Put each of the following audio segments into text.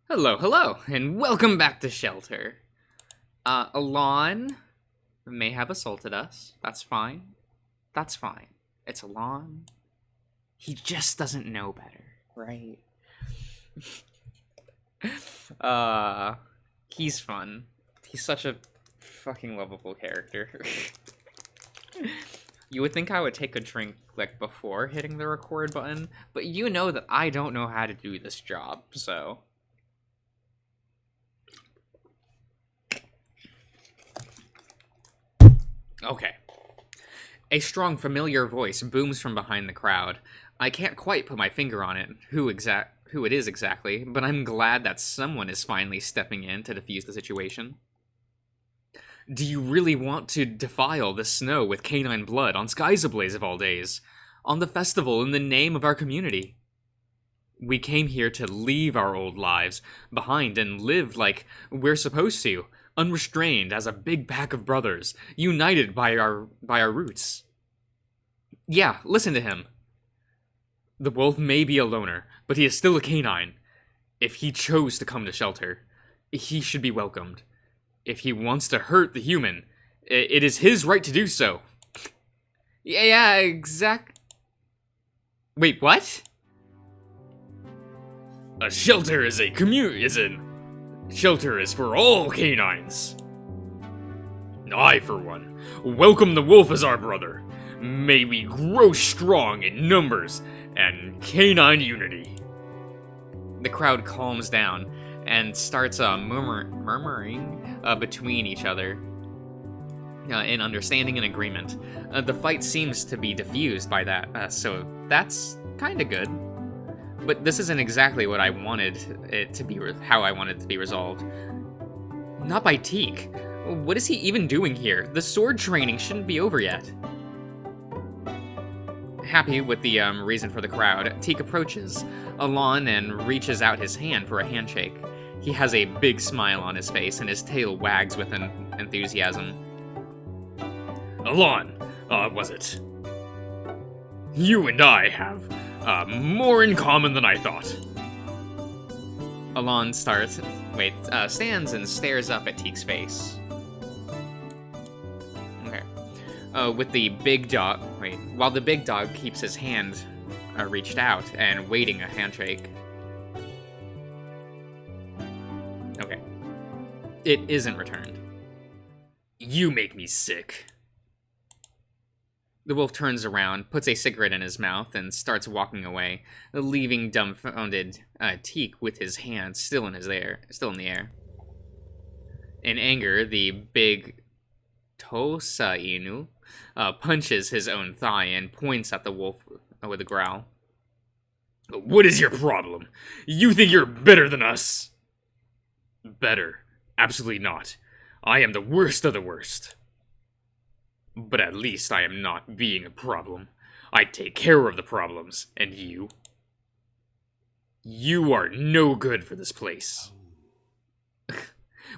Hello, hello, and welcome back to Shelter. Alon may have assaulted us. That's fine. That's fine. It's Alon. He just doesn't know better, right? He's fun. He's such a fucking lovable character. You would think I would take a drink, like, before hitting the record button, but you know that I don't know how to do this job, so... Okay. A strong, familiar voice booms from behind the crowd. I can't quite put my finger on it, who it is exactly, but I'm glad that someone is finally stepping in to defuse the situation. Do you really want to defile the snow with canine blood on Skies Ablaze of all days? On the festival in the name of our community? We came here to leave our old lives behind and live like we're supposed to, unrestrained as a big pack of brothers, united by our roots. Yeah, listen to him. The wolf may be a loner, but he is still a canine. If he chose to come to Shelter, he should be welcomed. If he wants to hurt the human, it is his right to do so. Yeah, Wait, what? A shelter is shelter is for all canines. I, for one, welcome the wolf as our brother. May we grow strong in numbers and canine unity. The crowd calms down and starts murmuring between each other in understanding and agreement. The fight seems to be diffused by that, so that's kind of good. But this isn't exactly what I wanted it to be, how I wanted it to be resolved. Not by Teak. What is he even doing here? The sword training shouldn't be over yet. Happy with the reason for the crowd, Teak approaches Alon and reaches out his hand for a handshake. He has a big smile on his face and his tail wags with enthusiasm. Alon, was it? You and I have more in common than I thought. Alon stands and stares up at Teak's face. Okay. While the big dog keeps his hand reached out and waiting a handshake. Okay. It isn't returned. You make me sick. The wolf turns around, puts a cigarette in his mouth, and starts walking away, leaving dumbfounded Teak with his hand still in the air. In anger, the big Tosa Inu punches his own thigh and points at the wolf with a growl. What is your problem? You think you're better than us? Better? Absolutely not. I am the worst of the worst. But at least I am not being a problem. I take care of the problems, and you? You are no good for this place.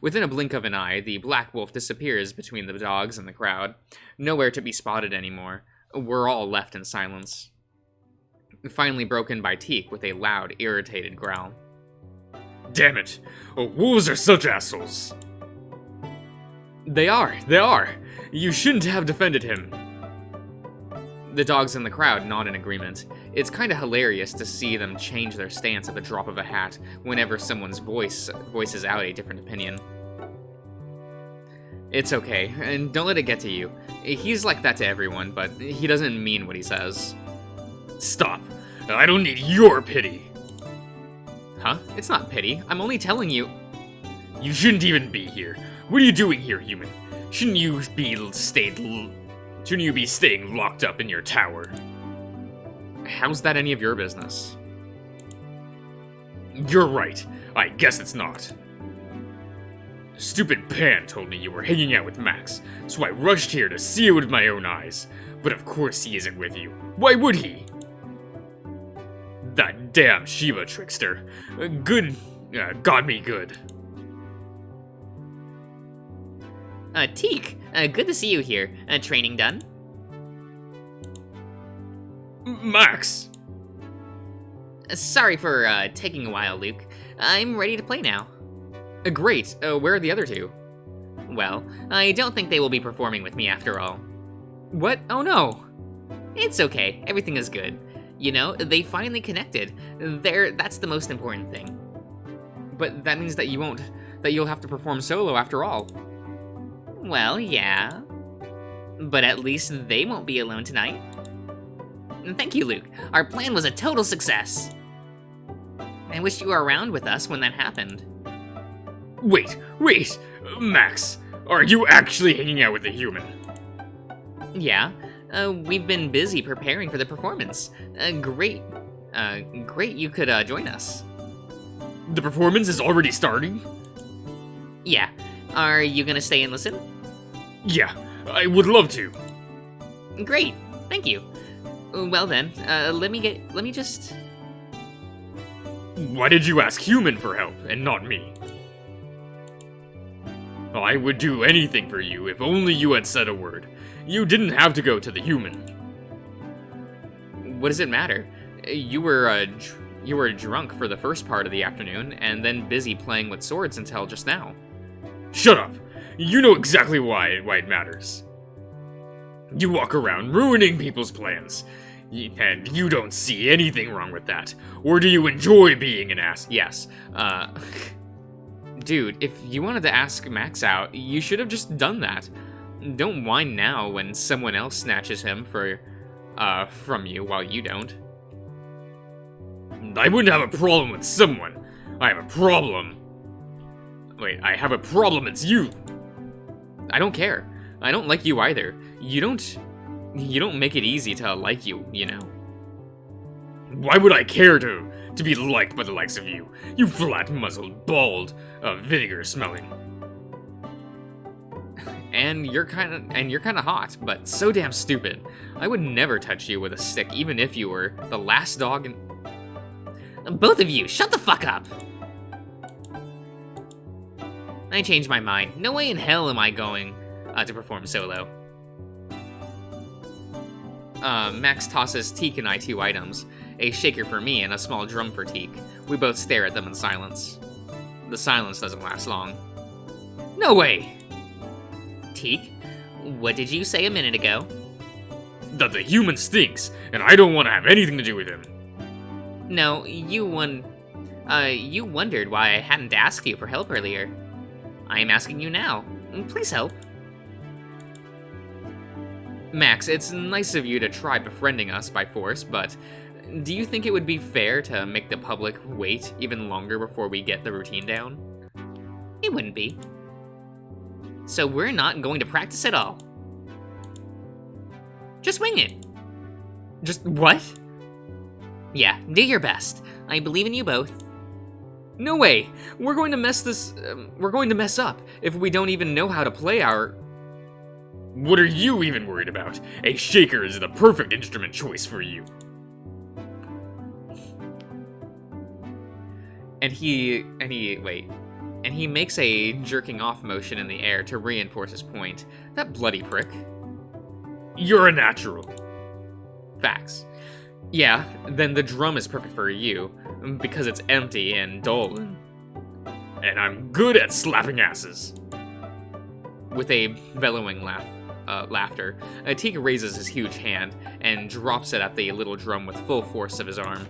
Within a blink of an eye, the black wolf disappears between the dogs and the crowd, nowhere to be spotted anymore. We're all left in silence. Finally broken by Teak with a loud, irritated growl. Damn it! Wolves are such assholes! They are! You shouldn't have defended him. The dogs in the crowd nod in agreement. It's kinda hilarious to see them change their stance at the drop of a hat whenever someone's voices out a different opinion. It's okay, and don't let it get to you. He's like that to everyone, but he doesn't mean what he says. Stop! I don't need your pity! Huh? It's not pity. I'm only telling you. You shouldn't even be here. What are you doing here, human? Shouldn't you be staying locked up in your tower? How's that any of your business? You're right. I guess it's not. Stupid Pan told me you were hanging out with Max, so I rushed here to see it with my own eyes. But of course he isn't with you. Why would he? That damn Shiva trickster. Got me good. Teak, good to see you here. Training done? Max! Sorry for taking a while, Luke. I'm ready to play now. Great. Where are the other two? Well, I don't think they will be performing with me after all. What? Oh no. It's okay, everything is good. You know, they finally connected. That's the most important thing. But that means that you'll have to perform solo after all. Well, yeah. But at least they won't be alone tonight. Thank you, Luke. Our plan was a total success. I wish you were around with us when that happened. Wait, Max, are you actually hanging out with a human? Yeah, we've been busy preparing for the performance. Great you could join us. The performance is already starting? Yeah, are you gonna stay and listen? Yeah, I would love to. Great, thank you. Well then, let me just... Why did you ask human for help and not me? I would do anything for you if only you had said a word. You didn't have to go to the human. What does it matter? You were drunk for the first part of the afternoon, and then busy playing with swords until just now. Shut up! You know exactly why it matters. You walk around ruining people's plans. And you don't see anything wrong with that. Or do you enjoy being an ass? Yes. Dude, if you wanted to ask Max out, you should have just done that. Don't whine now when someone else snatches him from you while you don't. I wouldn't have a problem with someone. I have a problem. Wait, I have a problem, it's you. I don't care. I don't like you either. You don't make it easy to like you, you know. Why would I care to be liked by the likes of you? You flat-muzzled, bald, vinegar-smelling. And you're kind of hot, but so damn stupid. I would never touch you with a stick, even if you were the last dog in... Both of you, shut the fuck up! I changed my mind. No way in hell am I going to perform solo. Max tosses Teak and I 2 items, a shaker for me and a small drum for Teak. We both stare at them in silence. The silence doesn't last long. No way! Teak, what did you say a minute ago? That the human stinks, and I don't want to have anything to do with him. No, you wondered why I hadn't asked you for help earlier. I am asking you now. Please help. Max, it's nice of you to try befriending us by force, but do you think it would be fair to make the public wait even longer before we get the routine down? It wouldn't be. So we're not going to practice at all. Just wing it. Just what? Yeah, do your best. I believe in you both. No way! We're going to mess up if we don't even know how to play our... What are you even worried about? A shaker is the perfect instrument choice for you. And he makes a jerking off motion in the air to reinforce his point. That bloody prick. You're a natural. Facts. Yeah, then the drum is perfect for you, because it's empty and dull. And I'm good at slapping asses. With a bellowing laughter, Teak raises his huge hand and drops it at the little drum with full force of his arm.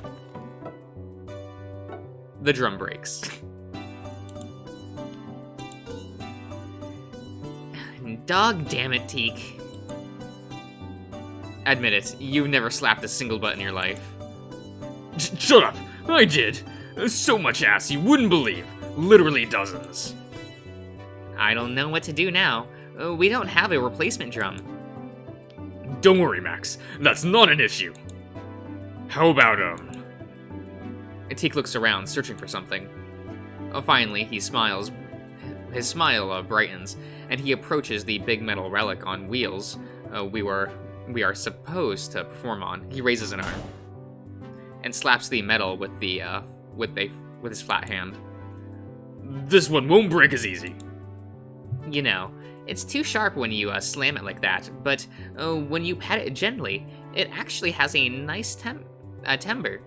The drum breaks. Dog damn it, Teak. Admit it, you've never slapped a single butt in your life. Shut up! I did! So much ass you wouldn't believe. Literally dozens. I don't know what to do now. We don't have a replacement drum. Don't worry, Max. That's not an issue. How about, Teak looks around, searching for something. Finally, he smiles. His smile brightens, and he approaches the big metal relic on wheels we are supposed to perform on. He raises an arm and slaps the metal with his flat hand. This one won't break as easy. You know, it's too sharp when you slam it like that, but when you pat it gently, it actually has a nice timbre.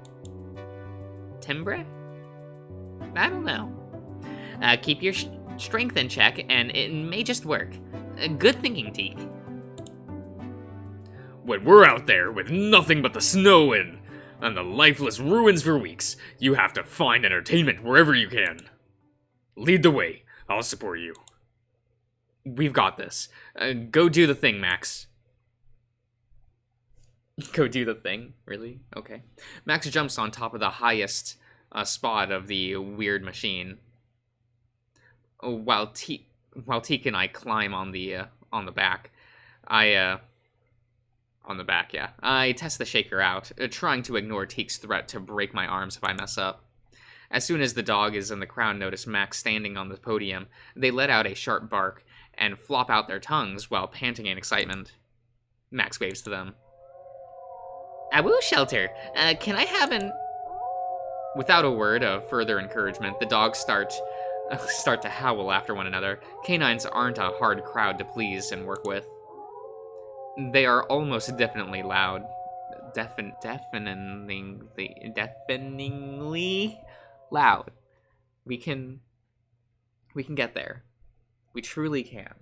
timbre? I don't know. Keep your strength in check, and it may just work. Good thinking, Teak. When we're out there with nothing but the snow and the lifeless ruins for weeks, you have to find entertainment wherever you can. Lead the way. I'll support you. We've got this. Go do the thing, Max. Go do the thing? Really? Okay. Max jumps on top of the highest spot of the weird machine, while Teak and I climb on the back. On the back, yeah. I test the shaker out, trying to ignore Teak's threat to break my arms if I mess up. As soon as the dog and the crowd notice Max standing on the podium, they let out a sharp bark and flop out their tongues while panting in excitement. Max waves to them. Awoo, Shelter. Can I have an... Without a word of further encouragement, the dogs start to howl after one another. Canines aren't a hard crowd to please and work with. They are almost deafeningly loud. Deafeningly loud. We can get there. We truly can.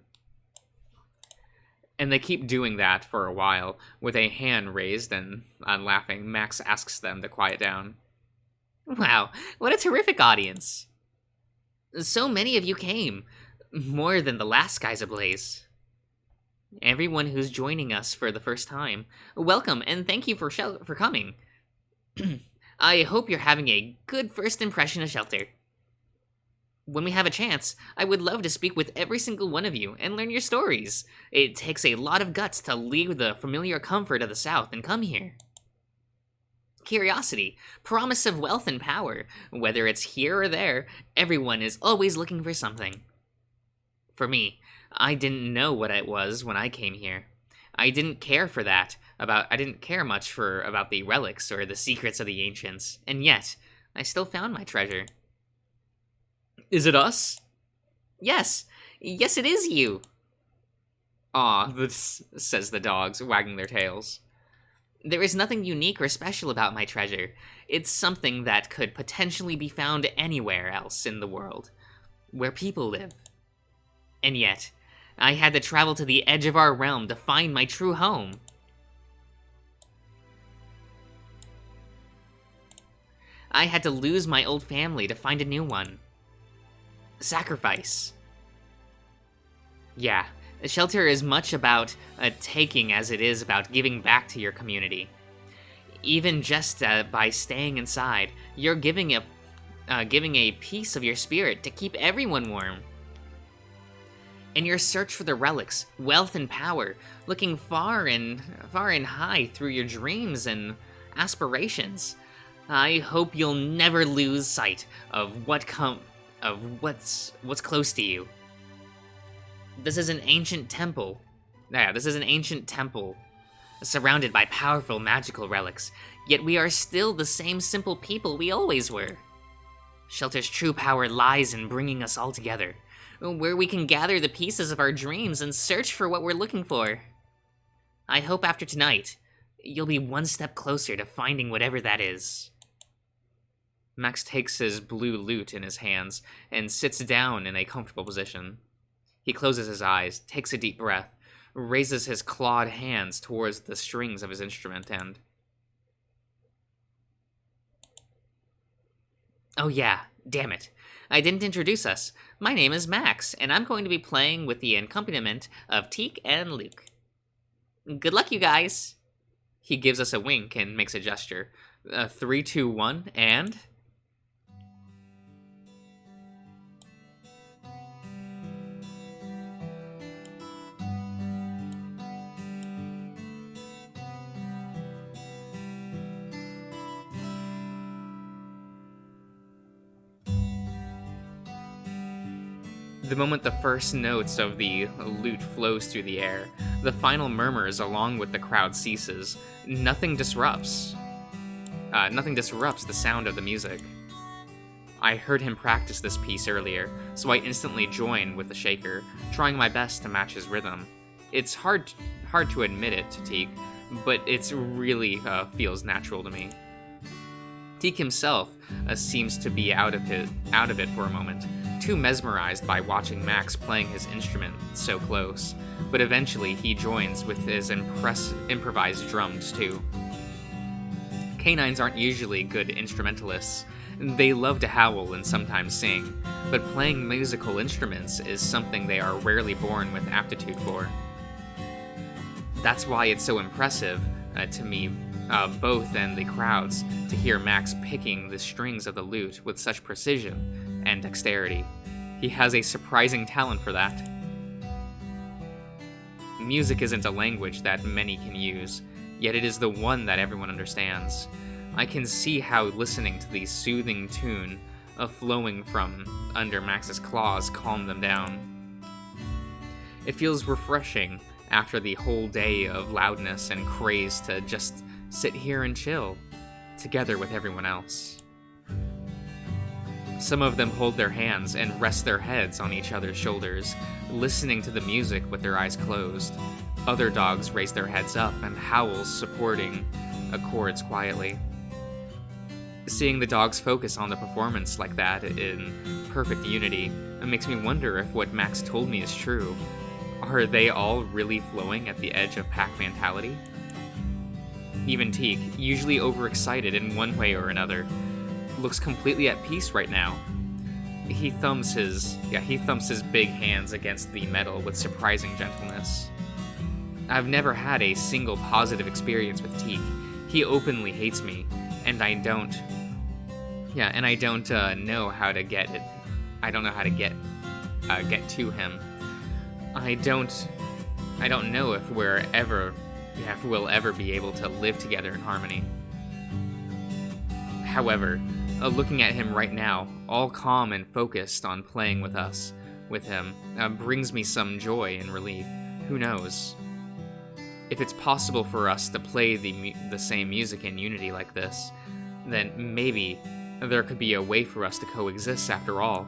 And they keep doing that for a while, with a hand raised and laughing. Max asks them to quiet down. Wow, what a terrific audience. So many of you came. More than the last Skies Ablaze. Everyone who's joining us for the first time, welcome and thank you for coming. I hope you're having a good first impression of Shelter. When we have a chance, I would love to speak with every single one of you and learn your stories. It takes a lot of guts to leave the familiar comfort of the South and come here. Curiosity, promise of wealth and power, whether it's here or there, everyone is always looking for something. For me, I didn't know what it was when I came here. I didn't care much about the relics or the secrets of the ancients, and yet, I still found my treasure. Is it us? Yes, it is you. Aw, this says the dogs, wagging their tails. There is nothing unique or special about my treasure. It's something that could potentially be found anywhere else in the world, where people live. And yet, I had to travel to the edge of our realm to find my true home. I had to lose my old family to find a new one. Sacrifice. Yeah, Shelter is much about taking as it is about giving back to your community. Even just by staying inside, you're giving a piece of your spirit to keep everyone warm. In your search for the relics, wealth and power, looking far and high through your dreams and aspirations, I hope you'll never lose sight of what's close to you. This is an ancient temple. This is an ancient temple, surrounded by powerful magical relics, yet we are still the same simple people we always were. Shelter's true power lies in bringing us all together, where we can gather the pieces of our dreams and search for what we're looking for. I hope after tonight, you'll be one step closer to finding whatever that is. Max takes his blue lute in his hands and sits down in a comfortable position. He closes his eyes, takes a deep breath, raises his clawed hands towards the strings of his instrument, and... Oh yeah, damn it. I didn't introduce us. My name is Max, and I'm going to be playing with the accompaniment of Teak and Luke. Good luck, you guys! He gives us a wink and makes a gesture. 3, 2, 1, and... The moment the first notes of the lute flows through the air, the final murmurs along with the crowd ceases. Nothing disrupts the sound of the music. I heard him practice this piece earlier, so I instantly joined with the shaker, trying my best to match his rhythm. It's hard to admit it to Teak, but it's really feels natural to me. Teak himself seems to be out of it for a moment, too mesmerized by watching Max playing his instrument so close, but eventually he joins with his improvised drums too. Canines aren't usually good instrumentalists. They love to howl and sometimes sing, but playing musical instruments is something they are rarely born with aptitude for. That's why it's so impressive to me, both and the crowds, to hear Max picking the strings of the lute with such precision and dexterity. He has a surprising talent for that. Music isn't a language that many can use, yet it is the one that everyone understands. I can see how listening to the soothing tune flowing from under Max's claws calmed them down. It feels refreshing after the whole day of loudness and craze to just sit here and chill, together with everyone else. Some of them hold their hands and rest their heads on each other's shoulders, listening to the music with their eyes closed. Other dogs raise their heads up and howl, supporting chords quietly. Seeing the dogs focus on the performance like that in perfect unity makes me wonder if what Max told me is true. Are they all really flowing at the edge of pack mentality? Even Teak, usually overexcited in one way or another, looks completely at peace right now. He thumps his big hands against the metal with surprising gentleness. I've never had a single positive experience with Teak. He openly hates me, and I don't know how to get it. I don't know how to get to him. I don't know if we'll ever be able to live together in harmony. However, looking at him right now, all calm and focused on playing with him, brings me some joy and relief. Who knows? If it's possible for us to play the same music in unity like this, then maybe there could be a way for us to coexist after all.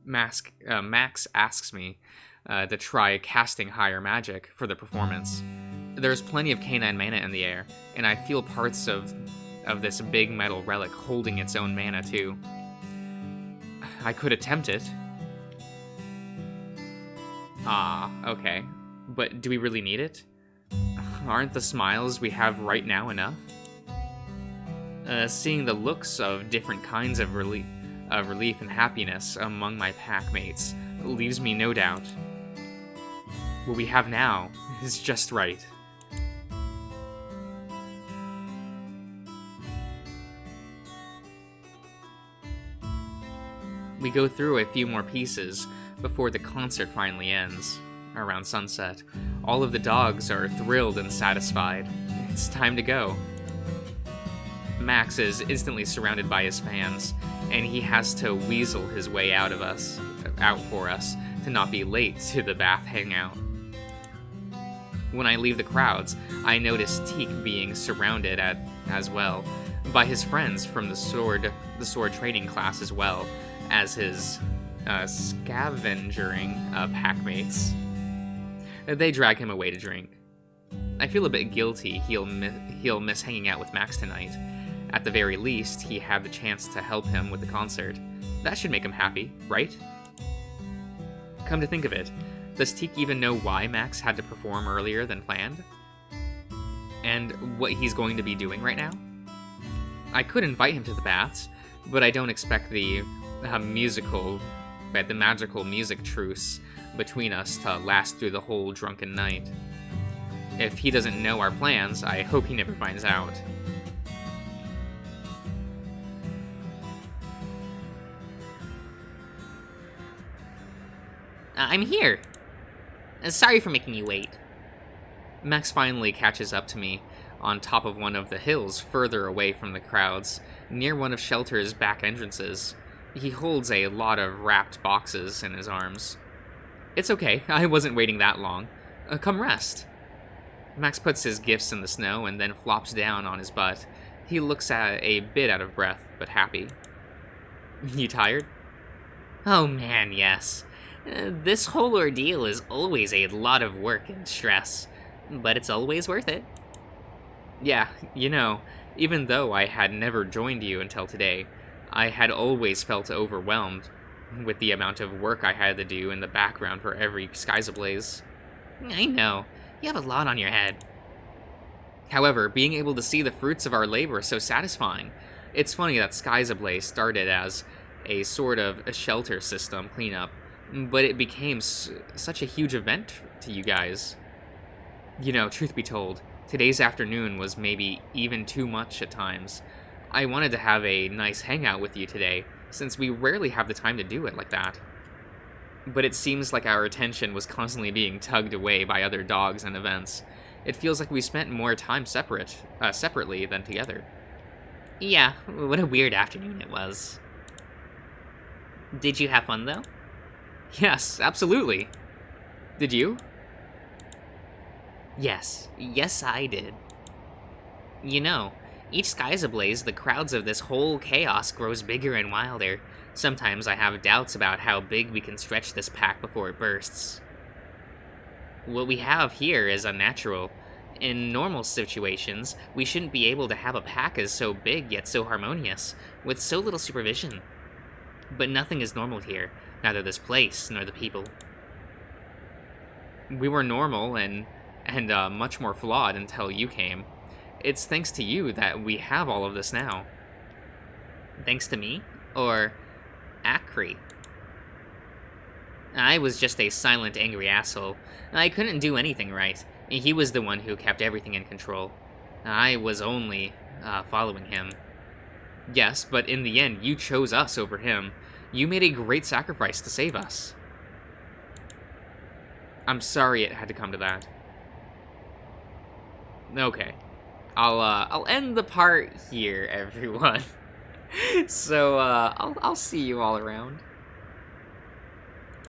Max asks me to try casting higher magic for the performance. There's plenty of canine mana in the air, and I feel parts of this big metal relic holding its own mana too. I could attempt it. Okay. But do we really need it? Aren't the smiles we have right now enough? Seeing the looks of different kinds of relief and happiness among my pack mates leaves me no doubt. What we have now is just right. We go through a few more pieces before the concert finally ends. Around sunset, all of the dogs are thrilled and satisfied. It's time to go. Max is instantly surrounded by his fans, and he has to weasel his way out for us to not be late to the bath hangout. When I leave the crowds, I notice Teak being surrounded as well by his friends from the sword training class, as well as his scavengering packmates. They drag him away to drink. I feel a bit guilty he'll miss hanging out with Max tonight. At the very least, he had the chance to help him with the concert. That should make him happy, right? Come to think of it, does Teak even know why Max had to perform earlier than planned? And what he's going to be doing right now? I could invite him to the baths, but I don't expect the magical music truce between us to last through the whole drunken night. If he doesn't know our plans, I hope he never finds out. I'm here. Sorry for making you wait. Max finally catches up to me on top of one of the hills further away from the crowds, near one of Shelter's back entrances. He holds a lot of wrapped boxes in his arms. It's okay, I wasn't waiting that long. Come rest. Max puts his gifts in the snow and then flops down on his butt. He looks a bit out of breath, but happy. You tired? Oh man, yes. This whole ordeal is always a lot of work and stress, but it's always worth it. Yeah, even though I had never joined you until today, I had always felt overwhelmed with the amount of work I had to do in the background for every Skies Ablaze. I know. You have a lot on your head. However, being able to see the fruits of our labor is so satisfying. It's funny that Skies Ablaze started as a sort of a shelter system cleanup, but it became such a huge event to you guys. Truth be told, today's afternoon was maybe even too much at times. I wanted to have a nice hangout with you today, since we rarely have the time to do it like that. But it seems like our attention was constantly being tugged away by other dogs and events. It feels like we spent more time separately than together. Yeah, what a weird afternoon it was. Did you have fun, though? Yes, absolutely. Did you? Yes, I did. Each sky's ablaze, the crowds of this whole chaos grows bigger and wilder. Sometimes I have doubts about how big we can stretch this pack before it bursts. What we have here is unnatural. In normal situations, we shouldn't be able to have a pack as so big yet so harmonious, with so little supervision. But nothing is normal here, neither this place nor the people. We were normal and much more flawed until you came. It's thanks to you that we have all of this now. Thanks to me? Or Acri? I was just a silent, angry asshole. I couldn't do anything right. He was the one who kept everything in control. I was only following him. Yes, but in the end, you chose us over him. You made a great sacrifice to save us. I'm sorry it had to come to that. Okay. I'll end the part here, everyone. So, I'll see you all around.